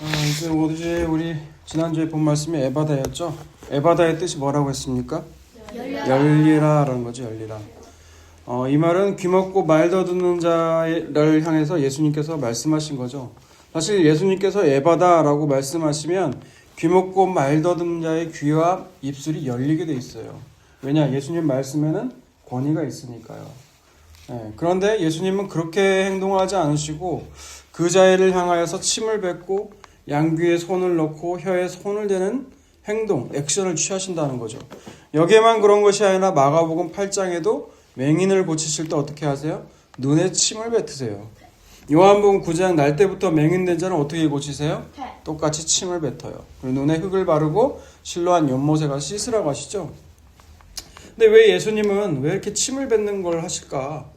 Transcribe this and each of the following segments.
이제 어제 우리 지난주에 본 말씀이 에바다였죠? 에바다의 뜻이 뭐라고 했습니까? 열리라라는 거죠, 열리라. 이 말은 귀먹고 말 더듬는 자를 향해서 예수님께서 말씀하신 거죠. 사실 예수님께서 에바다라고 말씀하시면 귀먹고 말 더듬는 자의 귀와 입술이 열리게 돼 있어요. 왜냐? 예수님 말씀에는 권위가 있으니까요. 그런데 예수님은 그렇게 행동하지 않으시고 그 자를 향하여서 침을 뱉고 양귀에 손을 넣고 혀에 손을 대는 행동, 액션을 취하신다는 거죠. 여기에만 그런 것이 아니라 마가복음 8장에도 맹인을 고치실 때 어떻게 하세요? 눈에 침을 뱉으세요. 요한복음 9장 날 때부터 맹인된 자는 어떻게 고치세요? 똑같이 침을 뱉어요. 그리고 눈에 흙을 바르고 실로한 연못에 가서 씻으라고 하시죠. 근데 왜 예수님은 왜 이렇게 침을 뱉는 걸 하실까?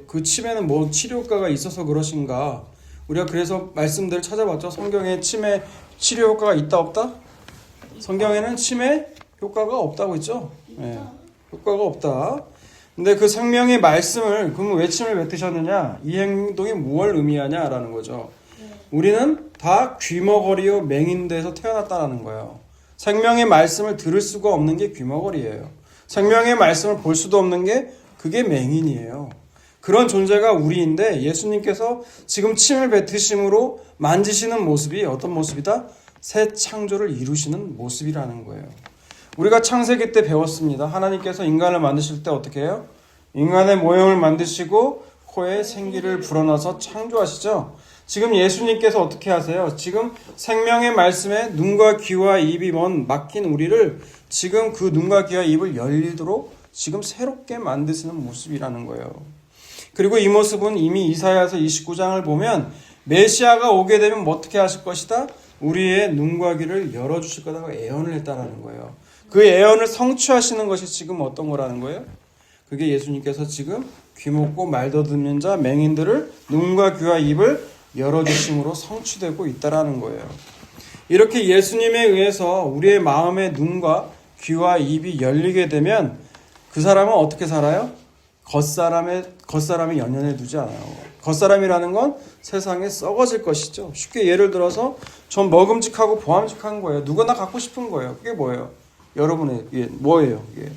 그 침에는 뭐 치료효과가 있어서 그러신가? 우리가 그래서 말씀들을 찾아봤죠. 성경에 침에 치료 효과가 있다 없다? 성경에는 침에 효과가 없다고 했죠. 효과가 없다. 근데 그 생명의 말씀을 그러면 왜 침을 뱉으셨느냐? 이 행동이 무엇을 의미하냐라는 거죠. 우리는 다 귀머거리요 맹인돼서 태어났다라는 거예요. 생명의 말씀을 들을 수가 없는 게 귀머거리예요. 생명의 말씀을 볼 수도 없는 게 그게 맹인이에요. 그런 존재가 우리인데 예수님께서 지금 침을 뱉으심으로 만지시는 모습이 어떤 모습이다? 새 창조를 이루시는 모습이라는 거예요. 우리가 창세기 때 배웠습니다. 하나님께서 인간을 만드실 때 어떻게 해요? 인간의 모형을 만드시고 코에 생기를 불어넣어서 창조하시죠. 지금 예수님께서 어떻게 하세요? 지금 생명의 말씀에 눈과 귀와 입이 막힌 우리를 지금 그 눈과 귀와 입을 열리도록 지금 새롭게 만드시는 모습이라는 거예요. 그리고 이 모습은 이미 이사야서 29장을 보면 메시아가 오게 되면 어떻게 하실 것이다? 우리의 눈과 귀를 열어주실 거라고 예언을 했다는 거예요. 그 예언을 성취하시는 것이 지금 어떤 거라는 거예요? 그게 예수님께서 지금 귀먹고 말 더듬는 자 맹인들을 눈과 귀와 입을 열어주심으로 성취되고 있다는 거예요. 이렇게 예수님에 의해서 우리의 마음의 눈과 귀와 입이 열리게 되면 그 사람은 어떻게 살아요? 겉사람의 연연해 두지 않아요. 겉사람이라는 건 세상에 썩어질 것이죠. 쉽게 예를 들어서 좀 먹음직하고 보암직한 거예요. 누구나 갖고 싶은 거예요. 그게 뭐예요? 여러분의 뭐예요? 이게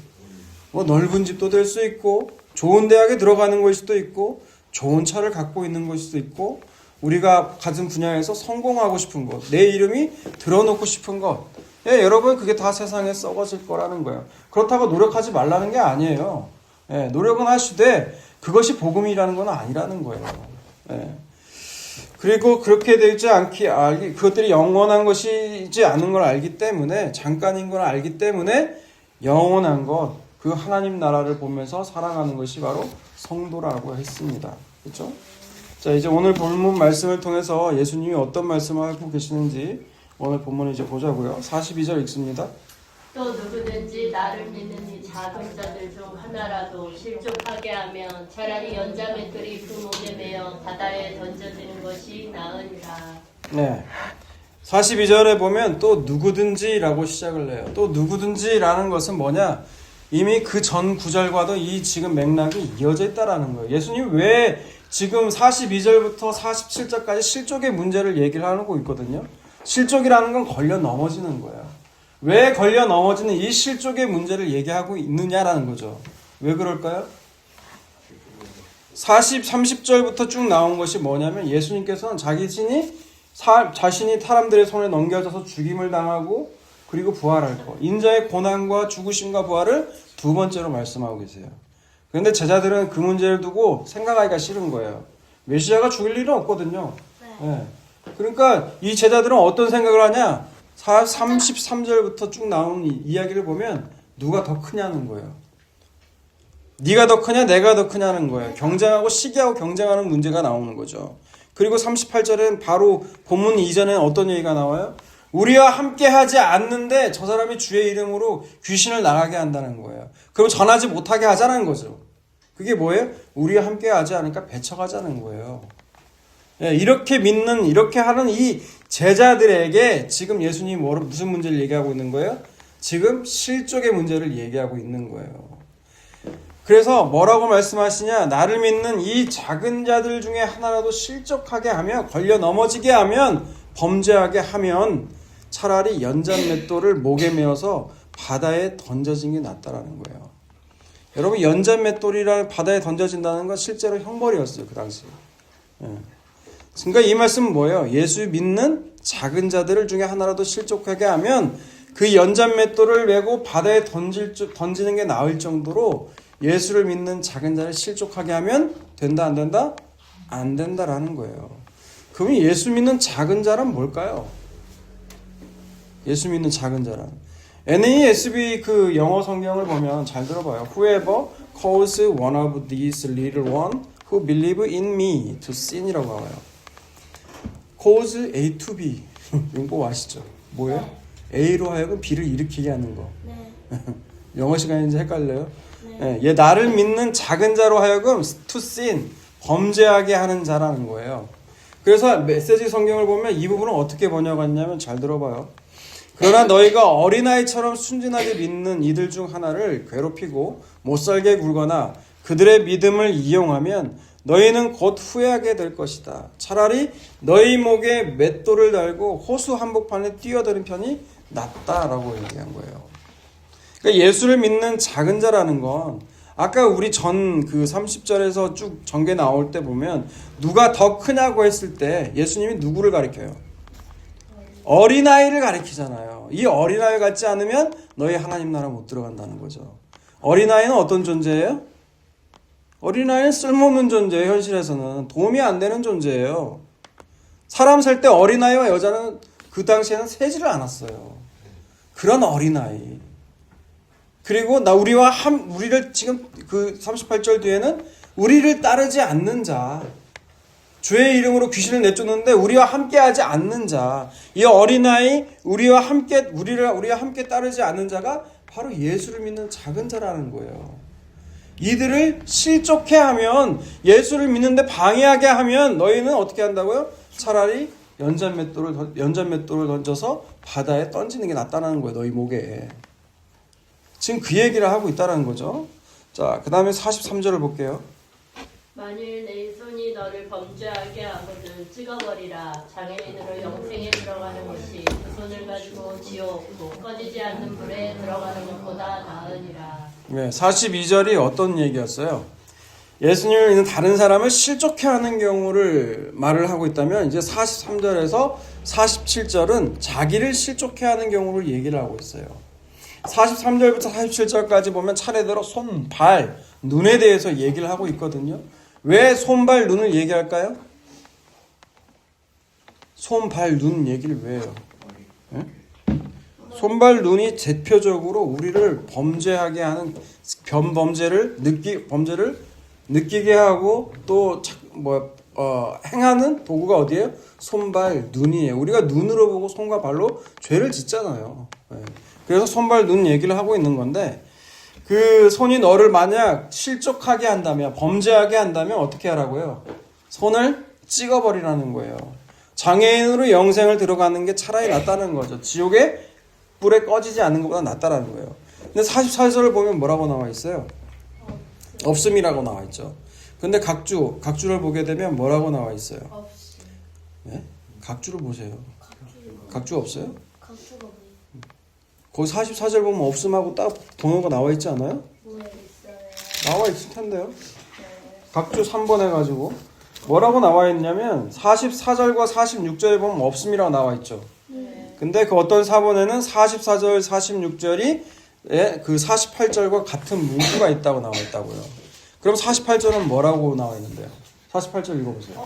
뭐 넓은 집도 될 수 있고 좋은 대학에 들어가는 것일 수도 있고 좋은 차를 갖고 있는 것일 수도 있고 우리가 가진 분야에서 성공하고 싶은 것, 내 이름이 드러놓고 싶은 것. 여러분 그게 다 세상에 썩어질 거라는 거예요. 그렇다고 노력하지 말라는 게 아니에요. 노력은 하시되 그것이 복음이라는 건 아니라는 거예요. 그리고 그렇게 되지 그것들이 영원한 것이지 않은 걸 알기 때문에 잠깐인 걸 알기 때문에 영원한 것, 그 하나님 나라를 보면서 살아가는 것이 바로 성도라고 했습니다. 그렇죠? 자, 이제 오늘 본문 말씀을 통해서 예수님이 어떤 말씀을 하고 계시는지 오늘 본문을 이제 보자고요. 42절 읽습니다. 또 누구든지 나를 믿는 이 작은 자들 중 하나라도 실족하게 하면 차라리 연자맷돌이 그 목에 매어 바다에 던져지는 것이 나으니라. 네. 42절에 보면 또 누구든지라고 시작을 해요. 또 누구든지라는 것은 뭐냐? 이미 그 전 구절과도 이 지금 맥락이 이어져 있다라는 거예요. 예수님 왜 지금 42절부터 47절까지 실족의 문제를 얘기를 하고 있거든요. 실족이라는 건 걸려 넘어지는 거예요. 왜 걸려 넘어지는 이 실족의 문제를 얘기하고 있느냐라는 거죠. 왜 그럴까요? 30절부터 쭉 나온 것이 뭐냐면 예수님께서는 자신이 사람들의 손에 넘겨져서 죽임을 당하고 그리고 부활할 것. 인자의 고난과 죽으심과 부활을 두 번째로 말씀하고 계세요. 그런데 제자들은 그 문제를 두고 생각하기가 싫은 거예요. 메시아가 죽을 일은 없거든요. 그러니까 이 제자들은 어떤 생각을 하냐? 33절부터 쭉 나오는 이야기를 보면 누가 더 크냐는 거예요. 네가 더 크냐 내가 더 크냐는 거예요. 경쟁하고 시기하고 경쟁하는 문제가 나오는 거죠. 그리고 38절은 바로 본문 이전에 어떤 얘기가 나와요? 우리와 함께 하지 않는데 저 사람이 주의 이름으로 귀신을 나가게 한다는 거예요. 그럼 전하지 못하게 하자는 거죠. 그게 뭐예요? 우리와 함께 하지 않으니까 배척하자는 거예요. 이렇게 믿는, 이렇게 하는 이 제자들에게 지금 예수님이 무슨 문제를 얘기하고 있는 거예요? 지금 실족의 문제를 얘기하고 있는 거예요. 그래서 뭐라고 말씀하시냐? 나를 믿는 이 작은 자들 중에 하나라도 실족하게 하며 걸려 넘어지게 하면 범죄하게 하면 차라리 연잔맷돌을 목에 메어서 바다에 던져진 게 낫다라는 거예요. 여러분, 연잔맷돌이랑 바다에 던져진다는 건 실제로 형벌이었어요, 그 당시에. 예. 그러니까 이 말씀은 뭐예요? 예수 믿는 작은 자들을 중에 하나라도 실족하게 하면 그 연잔맷돌을 메고 바다에 던지는 게 나을 정도로 예수를 믿는 작은 자를 실족하게 하면 된다, 안 된다? 안 된다라는 거예요. 그럼 예수 믿는 작은 자란 뭘까요? 예수 믿는 작은 자란. NASB 그 영어 성경을 보면 잘 들어봐요. Whoever calls one of these little ones who believe in me to sin이라고 나와요. cause A to B. 이거 아시죠? 뭐예요? A로 하여금 B를 일으키게 하는 거. 네. 영어 시간인지 헷갈려요? 네. 얘 나를 믿는 작은 자로 하여금 to sin, 범죄하게 하는 자라는 거예요. 그래서 메시지 성경을 보면 이 부분을 어떻게 번역했냐면 잘 들어봐요. 그러나 너희가 어린아이처럼 순진하게 믿는 이들 중 하나를 괴롭히고 못살게 굴거나 그들의 믿음을 이용하면 너희는 곧 후회하게 될 것이다. 차라리 너희 목에 맷돌을 달고 호수 한복판에 뛰어드는 편이 낫다라고 얘기한 거예요. 그러니까 예수를 믿는 작은 자라는 건 아까 우리 전 그 30절에서 쭉 전개 나올 때 보면 누가 더 크냐고 했을 때 예수님이 누구를 가리켜요? 어린아이를 가리키잖아요. 이 어린아이 같지 않으면 너희 하나님 나라 못 들어간다는 거죠. 어린아이는 어떤 존재예요? 어린아이는 쓸모없는 존재예요. 현실에서는 도움이 안 되는 존재예요. 사람 살 때 어린아이와 여자는 그 당시에는 세지를 않았어요. 그런 어린아이. 그리고 우리를 지금 그 38절 뒤에는 우리를 따르지 않는 자, 주의 이름으로 귀신을 내쫓는데 우리와 함께하지 않는 자, 이 어린아이 우리와 함께 따르지 않는 자가 바로 예수를 믿는 작은 자라는 거예요. 이들을 실족해 하면, 예수를 믿는데 방해하게 하면 너희는 어떻게 한다고요? 차라리 연잔맷돌을 던져서 바다에 던지는 게 낫다는 거예요. 너희 목에. 지금 그 얘기를 하고 있다는 거죠. 자, 그 다음에 43절을 볼게요. 만일 내 손이 너를 범죄하게 하거든 찍어버리라. 장애인으로 영생에 들어가는 것이 그 손을 가지고 지옥 곧 꺼지지 않는 불에 들어가는 것보다 나으니라. 네, 42절이 어떤 얘기였어요? 예수님을 믿는 다른 사람을 실족해 하는 경우를 말을 하고 있다면 이제 43절에서 47절은 자기를 실족해 하는 경우를 얘기를 하고 있어요. 43절부터 47절까지 보면 차례대로 손, 발, 눈에 대해서 얘기를 하고 있거든요. 왜 손, 발, 눈을 얘기할까요? 손, 발, 눈 얘기를 왜 해요? 네? 손, 발, 눈이 대표적으로 우리를 범죄하게 하는 범죄를 느끼게 하고 또 행하는 도구가 어디예요? 손, 발, 눈이에요. 우리가 눈으로 보고 손과 발로 죄를 짓잖아요. 네. 그래서 손, 발, 눈 얘기를 하고 있는 건데 그 손이 너를 만약 실족하게 한다면, 범죄하게 한다면 어떻게 하라고요? 손을 찍어버리라는 거예요. 장애인으로 영생을 들어가는 게 차라리 낫다는 거죠. 지옥에 불에 꺼지지 않는 것보다 낫다라는 거예요. 근데 44절을 보면 뭐라고 나와 있어요? 없음이라고 나와 있죠. 근데 각주를 보게 되면 뭐라고 나와 있어요? 없이. 네? 각주를 보세요. 각주 없어요? 각주가 뭐예요? 거기 44절 보면 없음하고 딱 번호가 나와 있지 않아요? 뭐에 있어요? 나와 있을 텐데요. 각주 3번 해가지고 뭐라고 나와 있냐면 44절과 46절에 보면 없음이라고 나와 있죠. 근데 그 어떤 사본에는 44절, 46절이 그 48절과 같은 문구가 있다고 나와 있다고요. 그럼 48절은 뭐라고 나와 있는데요? 48절 읽어보세요.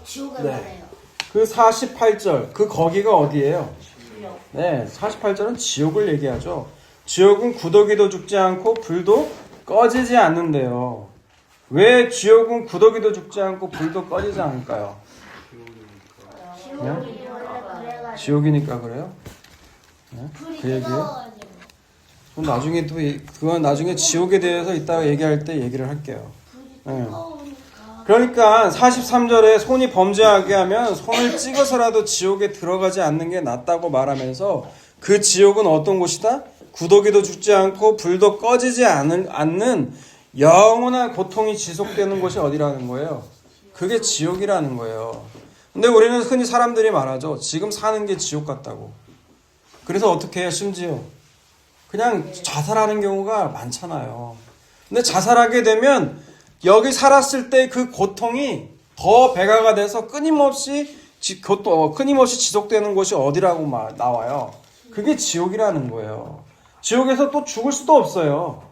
지옥을 네. 말해요. 그 48절, 그 거기가 어디예요? 지옥. 네, 48절은 지옥을 얘기하죠. 지옥은 구더기도 죽지 않고 불도 꺼지지 않는데요. 왜 지옥은 구더기도 죽지 않고 불도 꺼지지 않을까요? 지옥이 원래 그래가지고. 지옥이니까 그래요? 네? 불이 그 얘기예요? 뜨거워가지고. 그건 나중에 그건 나중에 지옥에 대해서 이따가 얘기할 때 얘기를 할게요. 불이 네. 뜨거우니까. 그러니까 43절에 손이 범죄하게 하면 손을 찍어서라도 지옥에 들어가지 않는 게 낫다고 말하면서 그 지옥은 어떤 곳이다? 구더기도 죽지 않고 불도 꺼지지 않는 영원한 고통이 지속되는 곳이 어디라는 거예요? 그게 지옥이라는 거예요. 근데 우리는 흔히 사람들이 말하죠. 지금 사는 게 지옥 같다고. 그래서 어떻게 해요? 심지어 그냥 자살하는 경우가 많잖아요. 근데 자살하게 되면 여기 살았을 때 그 고통이 더 배가가 돼서 끊임없이 지속되는 곳이 어디라고 나와요? 그게 지옥이라는 거예요. 지옥에서 또 죽을 수도 없어요.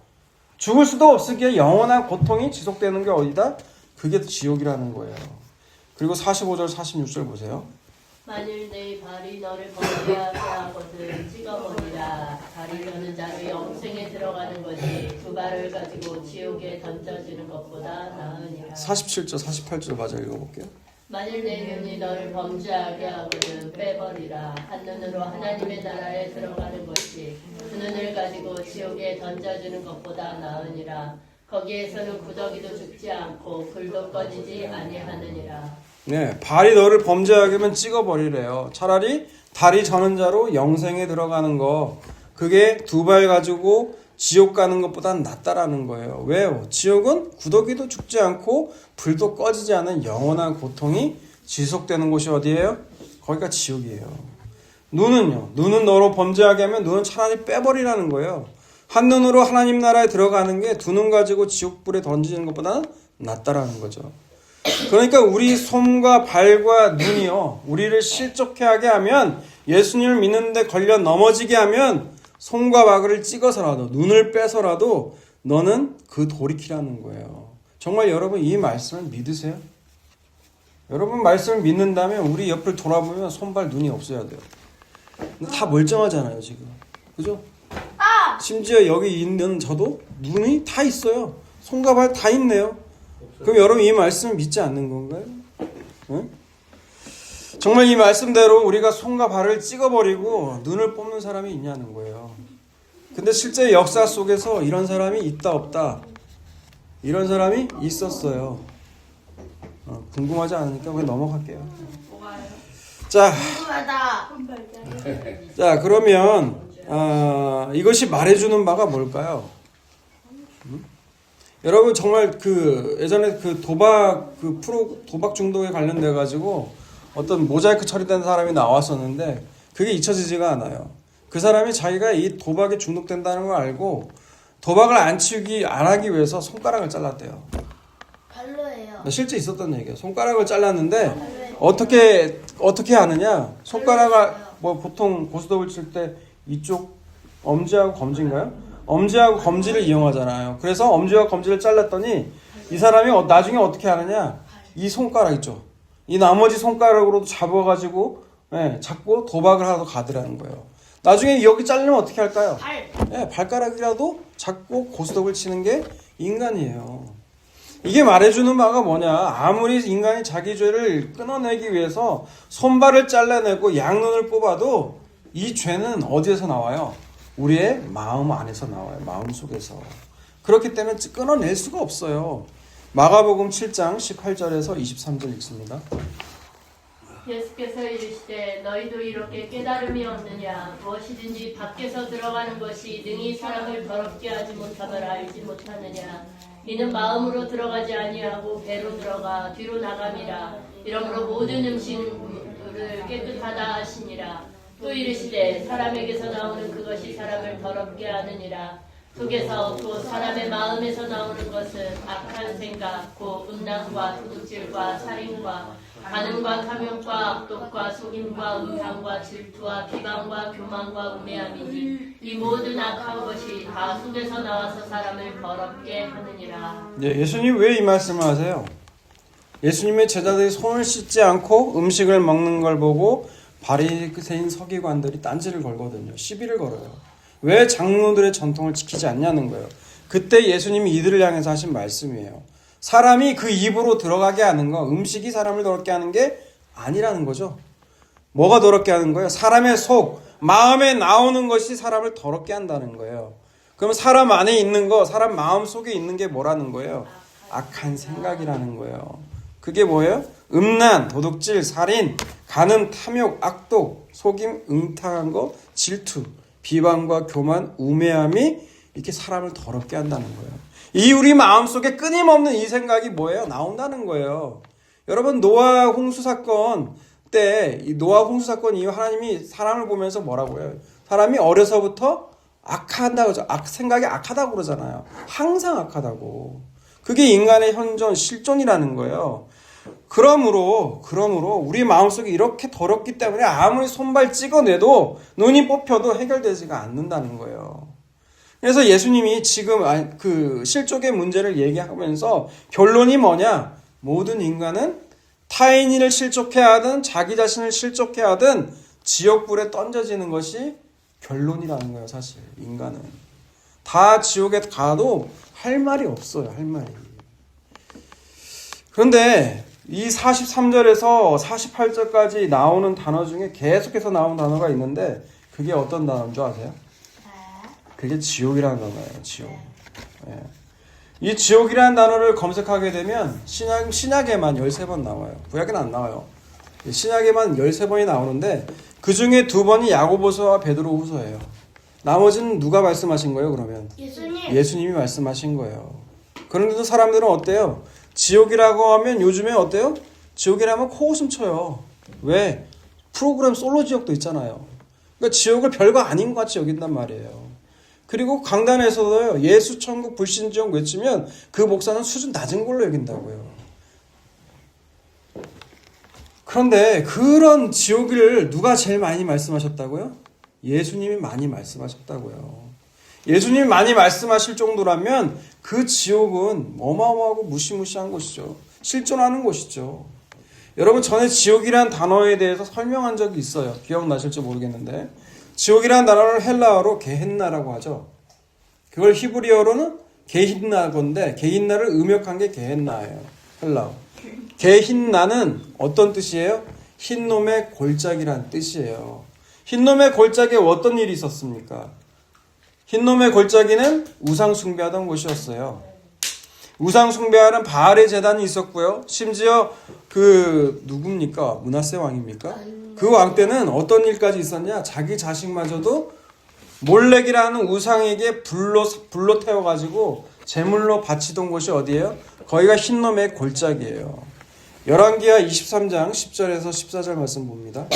죽을 수도 없으기에 영원한 고통이 지속되는 게 어디다? 그게 지옥이라는 거예요. 그리고 45절 46절 보세요. 만일 내 발이 너를 범죄하게 하거든 찍어버리라. 발이 여는 자를 영생에 들어가는 것이 두 발을 가지고 지옥에 던져지는 것보다 나으니라. 47절 48절 맞아 읽어볼게요. 만일 내 눈이 너를 범죄하게 하거든 빼버리라. 한눈으로 하나님의 나라에 들어가는 것이 두 눈을 가지고 지옥에 던져지는 것보다 나으니라. 거기에서는 구더기도 죽지 않고 불도 꺼지지 아니하느니라. 네, 발이 너를 범죄하게 하면 찍어버리래요. 차라리 다리 저는 자로 영생에 들어가는 거, 그게 두 발 가지고 지옥 가는 것보단 낫다라는 거예요. 왜요? 지옥은 구더기도 죽지 않고 불도 꺼지지 않은 영원한 고통이 지속되는 곳이 어디예요? 거기가 지옥이에요. 눈은요? 눈은 너로 범죄하게 하면 눈은 차라리 빼버리라는 거예요. 한눈으로 하나님 나라에 들어가는 게 두 눈 가지고 지옥불에 던지는 것보다는 낫다라는 거죠. 그러니까 우리 손과 발과 눈이요, 우리를 실족해 하게 하면, 예수님을 믿는데 걸려 넘어지게 하면 손과 발을 찍어서라도 눈을 빼서라도 너는 그 돌이키라는 거예요. 정말 여러분 이 말씀을 믿으세요? 여러분 말씀을 믿는다면 우리 옆을 돌아보면 손발 눈이 없어야 돼요. 근데 다 멀쩡하잖아요 지금, 그죠? 심지어 여기 있는 저도 눈이 다 있어요. 손과 발 다 있네요. 그럼 여러분 이 말씀을 믿지 않는 건가요? 응? 정말 이 말씀대로 우리가 손과 발을 찍어버리고 눈을 뽑는 사람이 있냐는 거예요. 근데 실제 역사 속에서 이런 사람이 있다 없다, 이런 사람이 있었어요. 궁금하지 않으니까 그냥 넘어갈게요. 자, 그러면 이것이 말해주는 바가 뭘까요? 여러분 정말 그 예전에 그 도박 도박 중독에 관련돼 가지고 어떤 모자이크 처리된 사람이 나왔었는데 그게 잊혀지지가 않아요. 그 사람이 자기가 이 도박에 중독된다는 걸 알고 도박을 안 하기 위해서 손가락을 잘랐대요. 발로예요. 실제 있었던 얘기예요. 손가락을 잘랐는데 어떻게 하느냐? 손가락을 뭐 보통 고스톱을 칠 때 이쪽 엄지하고 검지인가요? 엄지하고 검지를 이용하잖아요. 그래서 엄지와 검지를 잘랐더니 이 사람이 나중에 어떻게 하느냐? 이 손가락 있죠. 이 나머지 손가락으로도 잡아가지고 잡고 도박을 하러 가더라는 거예요. 나중에 여기 잘리면 어떻게 할까요? 발가락이라도 잡고 고스톱을 치는 게 인간이에요. 이게 말해주는 바가 뭐냐? 아무리 인간이 자기 죄를 끊어내기 위해서 손발을 잘라내고 양눈을 뽑아도 이 죄는 어디에서 나와요? 우리의 마음 안에서 나와요. 마음 속에서. 그렇기 때문에 끊어낼 수가 없어요. 마가복음 7장 18절에서 23절 읽습니다. 예수께서 이르시되 너희도 이렇게 깨달음이 없느냐? 무엇이든지 밖에서 들어가는 것이 능히 사람을 더럽게 하지 못함을 알지 못하느냐? 이는 마음으로 들어가지 아니하고 배로 들어가 뒤로 나감이라. 이러므로 모든 음식을 깨끗하다 하시니라. 또 이르시되 사람에게서 나오는 그것이 사람을 더럽게 하느니라. 속에서 또 사람의 마음에서 나오는 것은 악한 생각, 곧 음란과 도둑질과 살인과 간음과 탐욕과 악독과 속임과 음탕과 질투와 비방과 교만과 우매함이니 이 모든 악한 것이 다 속에서 나와서 사람을 더럽게 하느니라. 네, 예수님 왜 이 말씀을 하세요? 예수님의 제자들이 손을 씻지 않고 음식을 먹는 걸 보고 바리새인 서기관들이 딴지를 걸거든요. 시비를 걸어요. 왜 장로들의 전통을 지키지 않냐는 거예요. 그때 예수님이 이들을 향해서 하신 말씀이에요. 사람이 그 입으로 들어가게 하는 거, 음식이 사람을 더럽게 하는 게 아니라는 거죠. 뭐가 더럽게 하는 거예요? 사람의 속, 마음에 나오는 것이 사람을 더럽게 한다는 거예요. 그럼 사람 안에 있는 거, 사람 마음 속에 있는 게 뭐라는 거예요? 악한 생각이라는 거예요. 그게 뭐예요? 음란, 도둑질, 살인, 간음, 탐욕, 악독, 속임, 음탕한 거, 질투, 비방과 교만, 우매함이 이렇게 사람을 더럽게 한다는 거예요. 이 우리 마음속에 끊임없는 이 생각이 뭐예요? 나온다는 거예요. 여러분 노아 홍수 사건 때 이 노아 홍수 사건 이후 하나님이 사람을 보면서 뭐라고 해요? 사람이 어려서부터 악하다고 생각이 악하다고 그러잖아요. 항상 악하다고. 그게 인간의 현존 실존이라는 거예요. 그러므로 우리 마음속이 이렇게 더럽기 때문에 아무리 손발 찍어내도 눈이 뽑혀도 해결되지가 않는다는 거예요. 그래서 예수님이 지금 그 실족의 문제를 얘기하면서 결론이 뭐냐? 모든 인간은 타인을 실족해야 하든 자기 자신을 실족해야 하든 지옥불에 던져지는 것이 결론이라는 거예요. 사실 인간은 다 지옥에 가도 할 말이 없어요. 할 말이. 그런데 이 43절에서 48절까지 나오는 단어 중에 계속해서 나오는 단어가 있는데 그게 어떤 단어인 줄 아세요? 그게 지옥이라는 단어예요. 지옥. 예. 이 지옥이라는 단어를 검색하게 되면 신약에만 13번 나와요. 구약에는 안 나와요. 신약에만 13번이 나오는데 그 중에 2번이 야고보서와 베드로후서예요. 나머지는 누가 말씀하신 거예요? 그러면 예수님이 말씀하신 거예요. 그런데도 사람들은 어때요? 지옥이라고 하면 요즘에 어때요? 지옥이라면 코웃음 쳐요. 왜? 프로그램 솔로 지옥도 있잖아요. 그러니까 지옥을 별거 아닌 것 같이 여긴단 말이에요. 그리고 강단에서도요, 예수 천국 불신 지옥 외치면 그 목사는 수준 낮은 걸로 여긴다고요. 그런데 그런 지옥을 누가 제일 많이 말씀하셨다고요? 예수님이 많이 말씀하셨다고요. 예수님이 많이 말씀하실 정도라면 그 지옥은 어마어마하고 무시무시한 곳이죠. 실존하는 곳이죠. 여러분 전에 지옥이라는 단어에 대해서 설명한 적이 있어요. 기억나실지 모르겠는데 지옥이라는 단어를 헬라어로 게헨나라고 하죠. 그걸 히브리어로는 게힌나 건데 게힌나를 음역한 게 게헨나예요. 헬라어. 게힌나는 어떤 뜻이에요? 흰놈의 골짜기라는 뜻이에요. 흰놈의 골짜기에 어떤 일이 있었습니까? 흰놈의 골짜기는 우상 숭배하던 곳이었어요. 우상 숭배하는 바알의 제단이 있었고요. 심지어 누굽니까? 므낫세 왕입니까? 그 왕 때는 어떤 일까지 있었냐? 자기 자식마저도 몰렉이라는 우상에게 불로 태워가지고 제물로 바치던 곳이 어디예요? 거기가 흰놈의 골짜기예요. 열왕기하 23장 10절에서 14절 말씀 봅니다.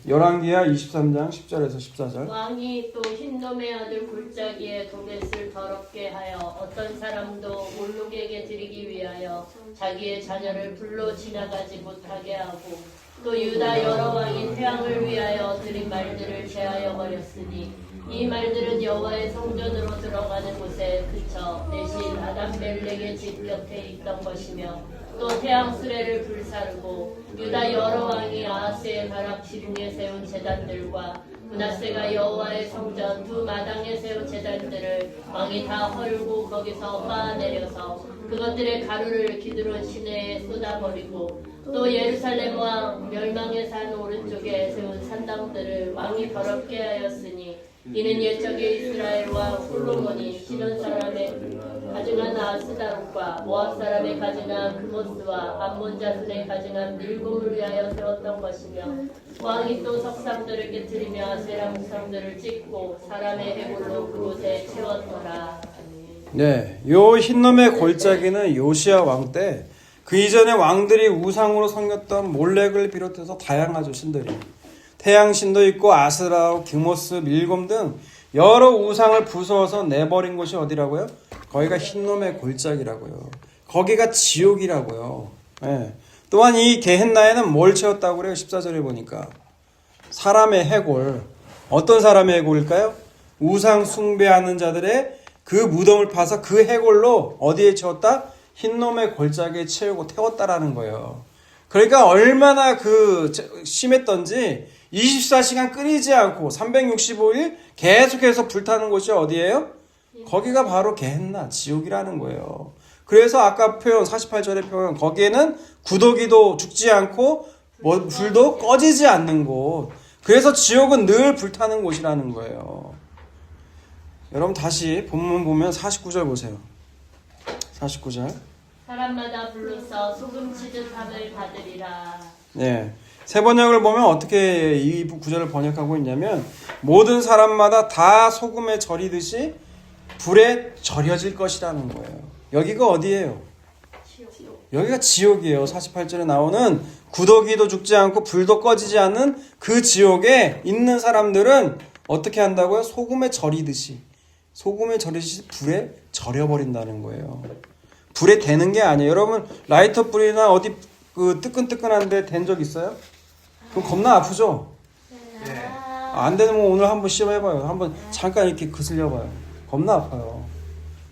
열왕기하 23장 10절에서 14절. 왕이 또 흰놈의 아들 골짜기에 도벳을 더럽게 하여 어떤 사람도 몰록에게 드리기 위하여 자기의 자녀를 불로 지나가지 못하게 하고 또 유다 여러 왕이 태양을 위하여 드린 말들을 제하여 버렸으니 이 말들은 여호와의 성전으로 들어가는 곳에 그쳐 내신 아담멜렉의 집 곁에 있던 것이며 또 태양 수레를 불사르고 유다 여러 왕이 아하스의 가락 지붕에 세운 제단들과 므낫세가 여호와의 성전 두 마당에 세운 제단들을 왕이 다 헐고 거기서 빻아내려서 그것들의 가루를 기드론 시내에 쏟아버리고 또 예루살렘 왕 멸망의 산 오른쪽에 세운 산당들을 왕이 더럽게 하였으니 이는 옛적에 이스라엘 왕 솔로몬이 시돈 사람의 가증한 아스다롯과 모압 사람의 가증한 그모스와 암몬 자손의 가증한 밀곰을 위하여 세웠던 것이며 왕이 또 석상들을 깨뜨리며 아세라 목상들을 찍고 사람의 해골로 그곳에 채웠더라. 네, 요 흰놈의 골짜기는 요시야 왕 때 그 이전에 왕들이 우상으로 섬겼던 몰렉을 비롯해서 다양하죠. 신들이 태양신도 있고 아스라, 기모스, 밀곰 등 여러 우상을 부숴서 내버린 곳이 어디라고요? 거기가 흰놈의 골짜기라고요. 거기가 지옥이라고요. 네. 또한 이 게헨나에는 뭘 채웠다고 그래요? 14절에 보니까 사람의 해골. 어떤 사람의 해골일까요? 우상 숭배하는 자들의 그 무덤을 파서 그 해골로 어디에 채웠다? 흰놈의 골짜기에 채우고 태웠다라는 거예요. 그러니까 얼마나 심했던지 24시간 끊이지 않고 365일 계속해서 불타는 곳이 어디예요? 거기가 바로 게헨나 지옥이라는 거예요. 그래서 아까 표현 48절의 표현 거기에는 구더기도 죽지 않고 불도 꺼지지 않는 곳. 그래서 지옥은 늘 불타는 곳이라는 거예요. 여러분 다시 본문 보면 49절 보세요. 49절. 사람마다 불로써 소금 치듯함을 받으리라. 네. 새 번역을 보면 어떻게 이 구절을 번역하고 있냐면 모든 사람마다 다 소금에 절이듯이 불에 절여질 것이라는 거예요. 여기가 어디예요? 여기가 지옥이에요. 48절에 나오는 구더기도 죽지 않고 불도 꺼지지 않는 그 지옥에 있는 사람들은 어떻게 한다고요? 소금에 절이듯이 불에 절여버린다는 거예요. 불에 대는 게 아니에요. 여러분 라이터 불이나 어디 그 뜨끈뜨끈한데 댄 적 있어요? 그럼 겁나 아프죠? 안 되면 오늘 한번 시험해봐요. 한번 잠깐 이렇게 거슬려봐요. 겁나 아파요.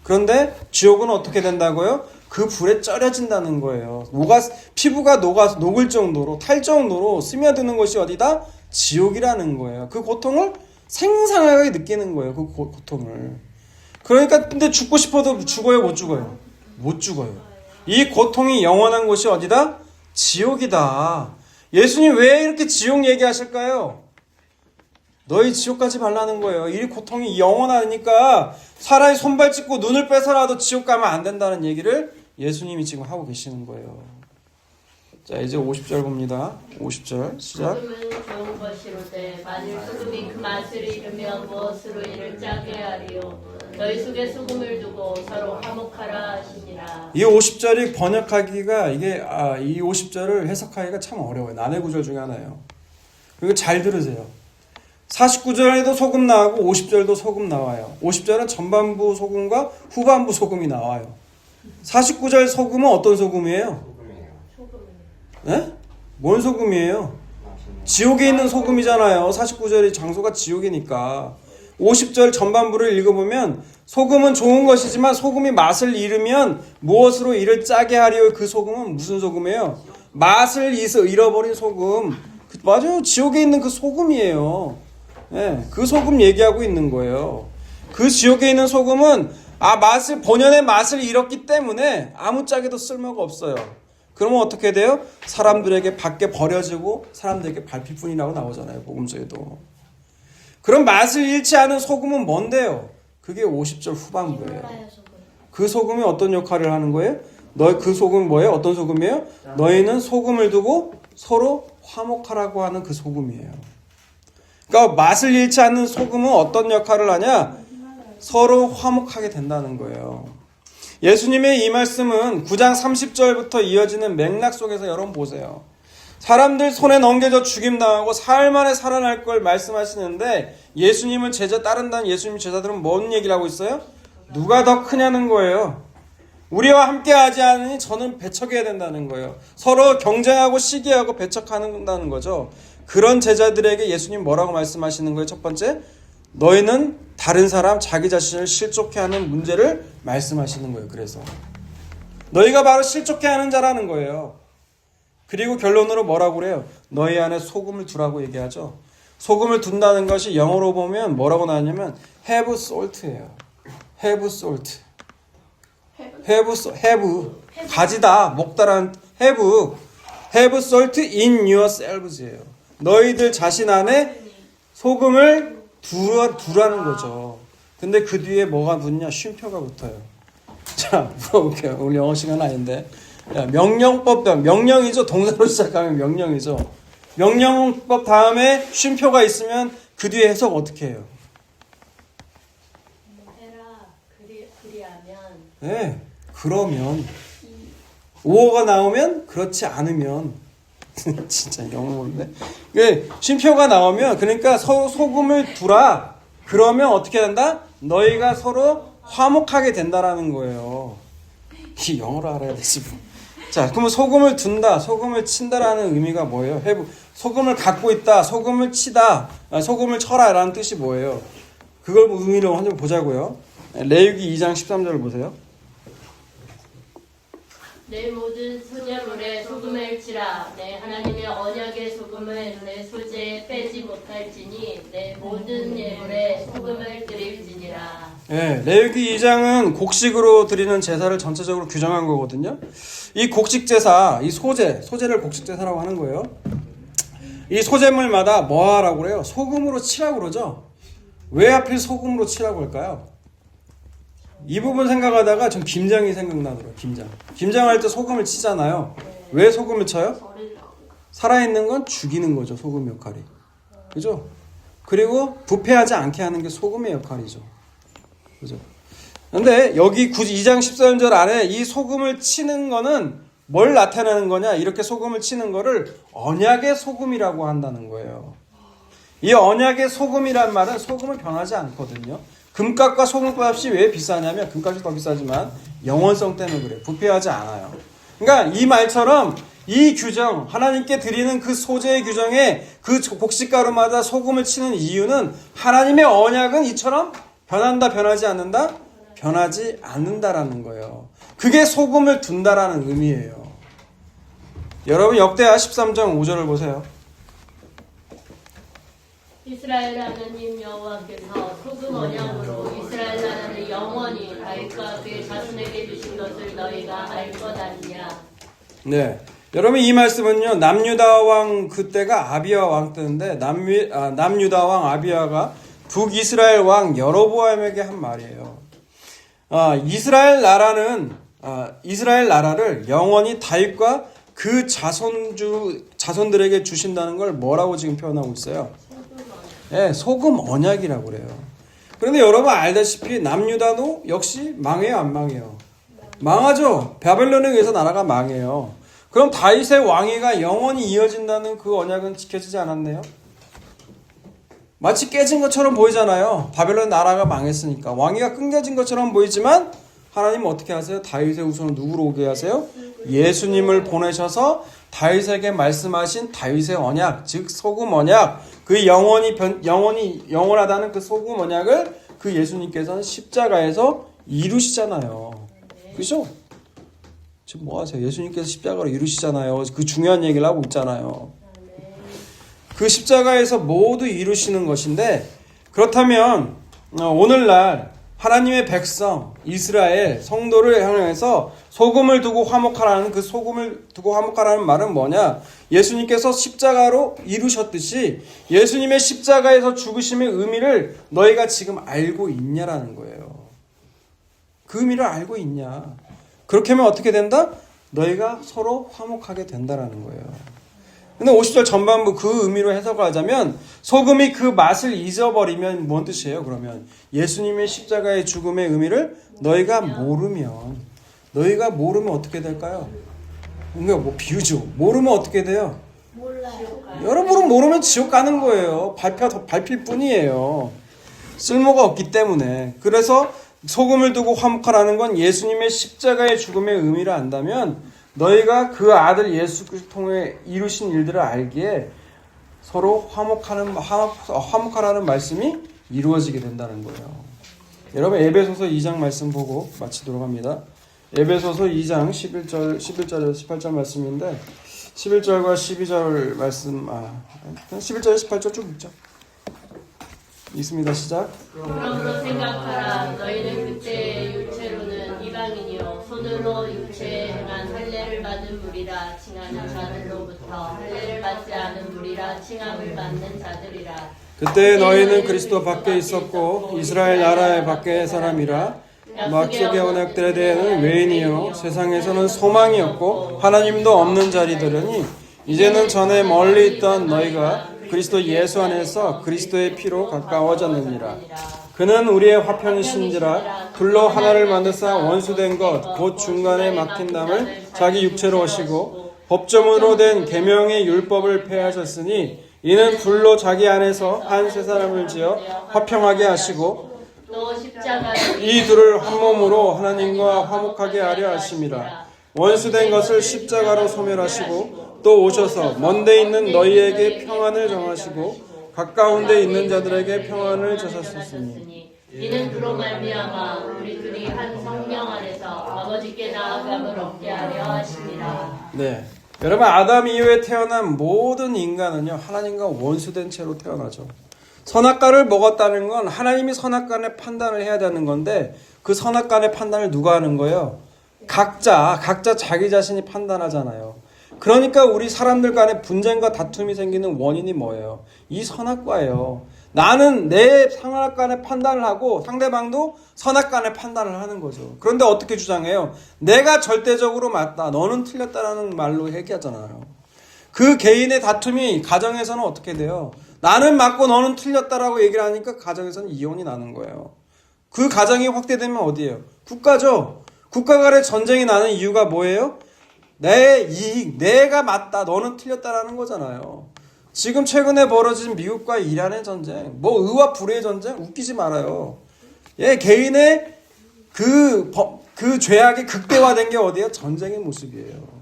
그런데 지옥은 어떻게 된다고요? 그 불에 절여진다는 거예요. 피부가 녹을 정도로 탈 정도로 스며드는 것이 어디다? 지옥이라는 거예요. 그 고통을 생생하게 느끼는 거예요. 그 고통을. 그러니까 근데 죽고 싶어도 죽어요? 못 죽어요? 못 죽어요. 이 고통이 영원한 곳이 어디다? 지옥이다. 예수님 왜 이렇게 지옥 얘기하실까요? 너희 지옥 가지 말라는 거예요. 이 고통이 영원하니까 사람이 손발 찢고 눈을 빼서라도 지옥 가면 안 된다는 얘기를 예수님이 지금 하고 계시는 거예요. 자, 이제 50절 봅니다. 50절 시작. 소금은 좋은 것이로되 만일 소금이 그 맛을 잃으면 무엇으로 이를 짜게 하리요. 너희 속에 소금을 두고 서로 화목하라 하시니라. 이 50절이 번역하기가 이 50절을 해석하기가 참 어려워요. 난해 구절 중에 하나예요. 그리고 잘 들으세요. 49절에도 소금 나오고 50절도 소금 나와요. 50절은 전반부 소금과 후반부 소금이 나와요. 49절 소금은 어떤 소금이에요? 네? 뭔 소금이에요? 지옥에 있는 소금이잖아요. 49절이 장소가 지옥이니까. 50절 전반부를 읽어보면 소금은 좋은 것이지만 소금이 맛을 잃으면 무엇으로 이를 짜게 하리요. 그 소금은 무슨 소금이에요? 맛을 잃어버린 소금. 맞아요. 지옥에 있는 그 소금이에요. 네, 그 소금 얘기하고 있는 거예요. 그 지옥에 있는 소금은 본연의 맛을 잃었기 때문에 아무짝에도 쓸모가 없어요. 그러면 어떻게 돼요? 사람들에게 밖에 버려지고 사람들에게 밟힐 뿐이라고 나오잖아요. 복음서에도. 그럼 맛을 잃지 않은 소금은 뭔데요? 그게 50절 후반부예요. 그 소금이 어떤 역할을 하는 거예요? 그 소금이 뭐예요? 어떤 소금이에요? 너희는 소금을 두고 서로 화목하라고 하는 그 소금이에요. 그러니까 맛을 잃지 않는 소금은 어떤 역할을 하냐? 서로 화목하게 된다는 거예요. 예수님의 이 말씀은 9장 30절부터 이어지는 맥락 속에서 여러분 보세요. 사람들 손에 넘겨져 죽임당하고 사흘 만에 살아날 걸 말씀하시는데 예수님을 따른다는 예수님 제자들은 뭔 얘기를 하고 있어요? 누가 더 크냐는 거예요. 우리와 함께 하지 않으니 저는 배척해야 된다는 거예요. 서로 경쟁하고 시기하고 배척한다는 거죠. 그런 제자들에게 예수님 뭐라고 말씀하시는 거예요? 첫 번째, 너희는 다른 사람, 자기 자신을 실족해 하는 문제를 말씀하시는 거예요. 그래서 너희가 바로 실족해 하는 자라는 거예요. 그리고 결론으로 뭐라고 그래요? 너희 안에 소금을 두라고 얘기하죠. 소금을 둔다는 것이 영어로 보면 뭐라고 나왔냐면 have salt예요. have salt. have 가지다, 먹다란 have salt in yourselves예요. 너희들 자신 안에 소금을 두라는 거죠. 근데 그 뒤에 뭐가 붙냐? 쉼표가 붙어요. 자, 물어볼게요. 오늘 영어 시간 아닌데. 명령법, 명령이죠. 동사로 시작하면 명령이죠. 명령법 다음에 쉼표가 있으면 그 뒤에 해석 어떻게 해요? 해라 그리하면. 네, 그러면. 5어가 나오면 그렇지 않으면. 진짜 영어 모르네. 쉼표가 나오면 그러니까 서로 소금을 두라. 그러면 어떻게 된다? 너희가 서로 화목하게 된다라는 거예요. 이 영어로 알아야 되지 뭐. 자, 그러면 소금을 둔다, 소금을 친다라는 의미가 뭐예요? 소금을 갖고 있다, 소금을 치다, 소금을 쳐라라는 뜻이 뭐예요? 그걸 의미로 한번 보자고요. 레위기 2장 13절을 보세요. 내 모든 소녀물에 소금을 치라. 내 하나님의 언약의 소금을 내 소재에 빼지 못할지니 내 모든 예물에 소금을 드릴지니라. 네, 레위기 2장은 곡식으로 드리는 제사를 전체적으로 규정한 거거든요. 이 곡식 제사, 이 소재를 곡식 제사라고 하는 거예요. 이 소재물마다 뭐 하라고 그래요? 소금으로 치라고 그러죠. 왜 하필 소금으로 치라고 할까요? 이 부분 생각하다가 전 김장이 생각나더라고요. 김장할 때 소금을 치잖아요. 왜 소금을 쳐요? 살아있는 건 죽이는 거죠. 소금 역할이. 그죠? 그리고 부패하지 않게 하는 게 소금의 역할이죠. 그죠? 근데 여기 2장 14절 안에 이 소금을 치는 거는 뭘 나타내는 거냐? 이렇게 소금을 치는 거를 언약의 소금이라고 한다는 거예요. 이 언약의 소금이란 말은 소금은 변하지 않거든요. 금값과 소금값이 왜 비싸냐면 금값이 더 비싸지만 영원성 때문에 그래요. 부패하지 않아요. 그러니까 이 말처럼 이 규정, 하나님께 드리는 그 소재의 규정에 그 곡식가루마다 소금을 치는 이유는 하나님의 언약은 이처럼 변한다, 변하지 않는다? 변하지 않는다라는 거예요. 그게 소금을 둔다라는 의미예요. 여러분 역대하 13장 5절을 보세요. 이스라엘 하나님 여호와께서 소금 언약으로 이스라엘 나라를 영원히 다윗과 그의 자손에게 주신 것을 너희가 알 것 아니냐. 네, 여러분 이 말씀은요 남유다 왕 그때가 아비야 왕 때인데 남유다 왕 아비야가 북이스라엘 왕 여로보암에게 한 말이에요. 이스라엘 나라를 영원히 다윗과 그 자손들에게 주신다는 걸 뭐라고 지금 표현하고 있어요? 네, 소금 언약이라고 그래요. 그런데 여러분 알다시피 남유다도 역시 망해요, 안 망해요? 망하죠. 바벨론에 의해서 나라가 망해요. 그럼 다윗의 왕위가 영원히 이어진다는 그 언약은 지켜지지 않았네요. 마치 깨진 것처럼 보이잖아요. 바벨론 나라가 망했으니까 왕위가 끊겨진 것처럼 보이지만 하나님은 어떻게 하세요? 다윗의 후손을 누구로 오게 하세요? 예수님을 보내셔서 다윗에게 말씀하신 다윗의 언약, 즉 소금 언약, 그 영원하다는 그 소금 언약을 그 예수님께서는 십자가에서 이루시잖아요. 그죠? 지금 뭐 하세요? 예수님께서 십자가로 이루시잖아요. 그 중요한 얘기를 하고 있잖아요. 그 십자가에서 모두 이루시는 것인데, 그렇다면 오늘날 하나님의 백성 이스라엘 성도를 향해서 소금을 두고 화목하라는 그 소금을 두고 화목하라는 말은 뭐냐? 예수님께서 십자가로 이루셨듯이 예수님의 십자가에서 죽으심의 의미를 너희가 지금 알고 있냐라는 거예요. 그 의미를 알고 있냐? 그렇게 하면 어떻게 된다? 너희가 서로 화목하게 된다라는 거예요. 근데 50절 전반부 그 의미로 해석을 하자면 소금이 그 맛을 잊어버리면 뭔 뜻이에요? 그러면 예수님의 십자가의 죽음의 의미를 너희가 모르면 어떻게 될까요? 뭔가 뭐 비유죠. 모르면 어떻게 돼요? 몰라요. 여러분은 모르면 지옥 가는 거예요. 밟힐 뿐이에요. 쓸모가 없기 때문에. 그래서 소금을 두고 화목하라는 건 예수님의 십자가의 죽음의 의미를 안다면 너희가 그 아들 예수 그리스도를 통해 이루신 일들을 알기에 서로 화목하라는 말씀이 이루어지게 된다는 거예요. 여러분 에베소서 2장 말씀 보고 마치도록 합니다. 에베소서 2장 11절에서 18절 말씀인데 11절과 12절 말씀 11절에서 18절 쭉 읽죠. 읽습니다. 시작. 그러므로 생각하라. 너희는 그때 육체로는 이방인이요 손으로 육체에 행한 할례를 받은 무리라 칭하는 자들로부터 할례를 받지 않은 무리라 칭함을 받는 자들이라. 그때 너희는 그리스도 밖에 있었고 이스라엘 나라의 밖의 사람이라 약속의 언약들에 대해서는 외인이요 세상에서는 소망이 없고 하나님도 없는 자리들으니 이제는 전에 멀리 있던 너희가 그리스도 예수 안에서 그리스도의 피로 가까워졌느니라. 그는 우리의 화평이신지라 불로 하나를 만드사 원수된 것 곧 중간에 막힌 담을 자기 육체로 오시고 법조문으로 된 계명의 율법을 폐하셨으니 이는 불로 자기 안에서 한 세 사람을 지어 화평하게 하시고 또 십자가에 이 둘을 한 몸으로 하나님과 화목하게 하려 하심이라. 원수된 것을 십자가로 소멸하시고 또 오셔서 먼데 있는 너희에게 평안을 정하시고 가까운 데 있는 자들에게 평안을 주셨으니 이는 그로 말미암아 우리 둘이 한 성령 안에서 아버지께 나아감을 얻게 하려 하심이라. 네, 여러분 아담 이후에 태어난 모든 인간은요 하나님과 원수된 채로 태어나죠. 선악과를 먹었다는 건 하나님이 선악간의 판단을 해야 되는 건데 그 선악간의 판단을 누가 하는 거예요? 각자 자기 자신이 판단하잖아요. 그러니까 우리 사람들 간에 분쟁과 다툼이 생기는 원인이 뭐예요? 이 선악과예요. 나는 내 선악간의 판단을 하고 상대방도 선악간의 판단을 하는 거죠. 그런데 어떻게 주장해요? 내가 절대적으로 맞다, 너는 틀렸다라는 말로 얘기하잖아요. 그 개인의 다툼이 가정에서는 어떻게 돼요? 나는 맞고 너는 틀렸다라고 얘기를 하니까 가정에서는 이혼이 나는 거예요. 그 가정이 확대되면 어디예요? 국가죠. 국가 간의 전쟁이 나는 이유가 뭐예요? 내 이익, 내가 맞다, 너는 틀렸다라는 거잖아요. 지금 최근에 벌어진 미국과 이란의 전쟁, 뭐 의와 불의 전쟁, 웃기지 말아요. 예, 개인의 그 죄악이 극대화된 게 어디예요? 전쟁의 모습이에요.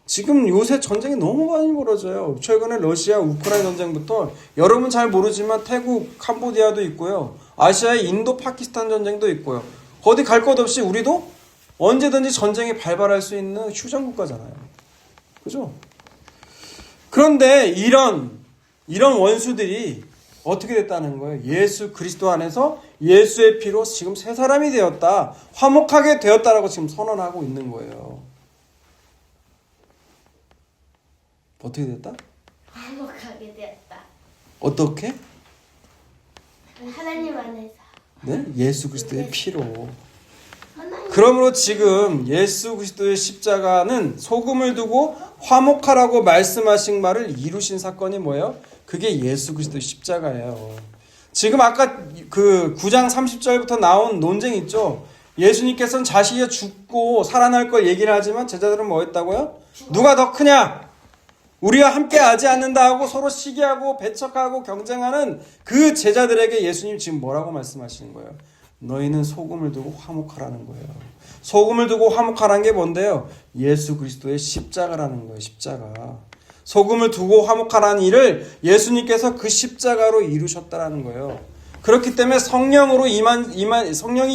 지금 요새 전쟁이 너무 많이 벌어져요. 최근에 러시아 우크라이나 전쟁부터 여러분 잘 모르지만 태국, 캄보디아도 있고요. 아시아의 인도, 파키스탄 전쟁도 있고요. 어디 갈 것 없이 우리도 언제든지 전쟁이 발발할 수 있는 휴전 국가잖아요. 그죠? 그런데 이런 원수들이 어떻게 됐다는 거예요? 예수 그리스도 안에서 예수의 피로 지금 새 사람이 되었다. 화목하게 되었다라고 지금 선언하고 있는 거예요. 어떻게 됐다? 화목하게 되었다. 어떻게? 하나님 안에서. 네? 예수 그리스도의 피로. 하나님. 그러므로 지금 예수 그리스도의 십자가는 소금을 두고 화목하라고 말씀하신 말을 이루신 사건이 뭐예요? 그게 예수 그리스도의 십자가예요. 지금 아까 그 9장 30절부터 나온 논쟁 있죠? 예수님께서는 자신이 죽고 살아날 걸 얘기를 하지만 제자들은 뭐 했다고요? 누가 더 크냐? 우리와 함께 하지 않는다 하고 서로 시기하고 배척하고 경쟁하는 그 제자들에게 예수님 지금 뭐라고 말씀하시는 거예요? 너희는 소금을 두고 화목하라는 거예요. 소금을 두고 화목하라는 게 뭔데요? 예수 그리스도의 십자가라는 거예요. 십자가. 소금을 두고 화목하라는 일을 예수님께서 그 십자가로 이루셨다라는 거예요. 그렇기 때문에 성령이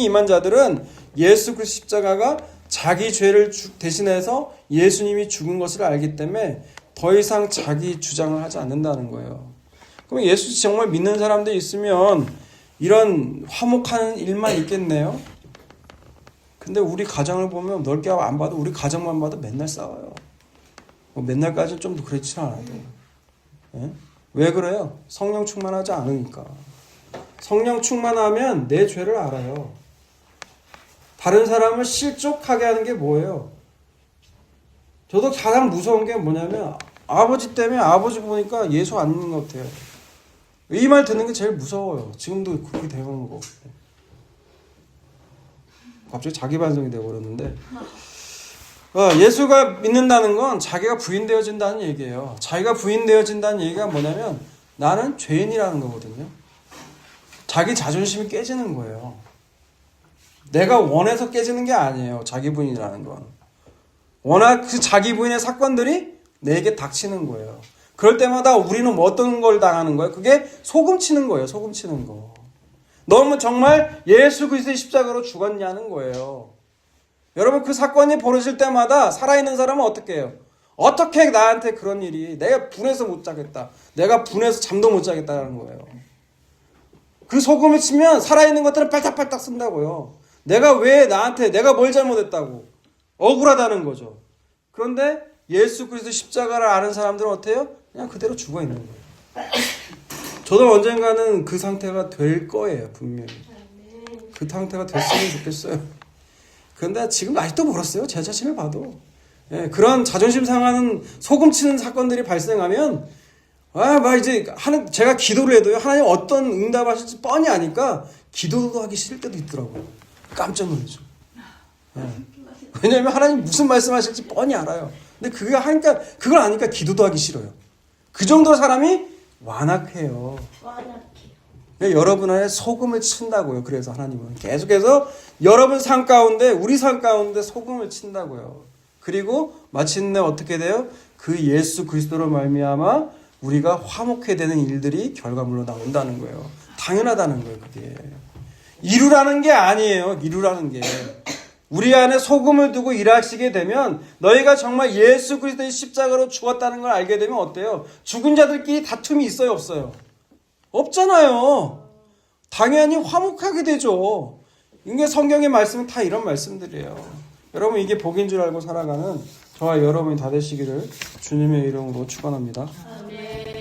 임한 자들은 예수 그리스도 십자가가 자기 죄를 대신해서 예수님이 죽은 것을 알기 때문에 더 이상 자기 주장을 하지 않는다는 거예요. 그럼 예수 정말 믿는 사람들이 있으면 이런 화목하는 일만 있겠네요. 근데 우리 가정을 보면 넓게 안 봐도 우리 가정만 봐도 맨날 싸워요. 뭐 맨날까지는 좀 그렇지 않아도. 예? 왜 그래요? 성령 충만하지 않으니까. 성령 충만하면 내 죄를 알아요. 다른 사람을 실족하게 하는 게 뭐예요? 저도 가장 무서운 게 뭐냐면 아버지 때문에 아버지 보니까 예수 안 믿는 것 같아요. 이 말 듣는 게 제일 무서워요. 지금도 그렇게 되는 거. 갑자기 자기 반성이 되어버렸는데 예수가 믿는다는 건 자기가 부인되어진다는 얘기예요. 자기가 부인되어진다는 얘기가 뭐냐면 나는 죄인이라는 거거든요. 자기 자존심이 깨지는 거예요. 내가 원해서 깨지는 게 아니에요. 자기 부인이라는 건. 워낙 그 자기 부인의 사건들이 내게 닥치는 거예요. 그럴 때마다 우리는 뭐 어떤 걸 당하는 거예요? 그게 소금 치는 거예요. 소금 치는 거. 너는 정말 예수 그리스도의 십자가로 죽었냐는 거예요. 여러분 그 사건이 벌어질 때마다 살아있는 사람은 어떻게 해요? 어떻게 나한테 그런 일이 내가 분해서 못 자겠다. 내가 분해서 잠도 못 자겠다는 거예요. 그 소금을 치면 살아있는 것들은 팔딱팔딱 쓴다고요. 내가 왜 나한테 내가 뭘 잘못했다고 억울하다는 거죠. 그런데 예수 그리스도 십자가를 아는 사람들은 어때요? 그냥 그대로 죽어 있는 거예요. 저도 언젠가는 그 상태가 될 거예요. 분명히. 그 상태가 됐으면 좋겠어요. 그런데 지금 아직도 멀었어요. 제 자신을 봐도. 예, 그런 자존심 상하는 소금 치는 사건들이 발생하면 막 이제 제가 기도를 해도요. 하나님 어떤 응답하실지 뻔히 아니까 기도도 하기 싫을 때도 있더라고요. 깜짝 놀라죠. 예. 왜냐하면 하나님 무슨 말씀하실지 뻔히 알아요. 근데 그걸 아니까 기도도 하기 싫어요. 그 정도로 사람이 완악해요. 그러니까 여러분 안에 소금을 친다고요. 그래서 하나님은 계속해서 여러분 삶 가운데 우리 삶 가운데 소금을 친다고요. 그리고 마침내 어떻게 돼요? 그 예수 그리스도로 말미암아 우리가 화목해야 되는 일들이 결과물로 나온다는 거예요. 당연하다는 거예요. 그게 이루라는 게 아니에요. 이루라는 게 우리 안에 소금을 두고 일하시게 되면 너희가 정말 예수 그리스도의 십자가로 죽었다는 걸 알게 되면 어때요? 죽은 자들끼리 다툼이 있어요? 없어요? 없잖아요. 당연히 화목하게 되죠. 이게 성경의 말씀은 다 이런 말씀들이에요. 여러분 이게 복인 줄 알고 살아가는 저와 여러분이 다 되시기를 주님의 이름으로 축원합니다. 아멘.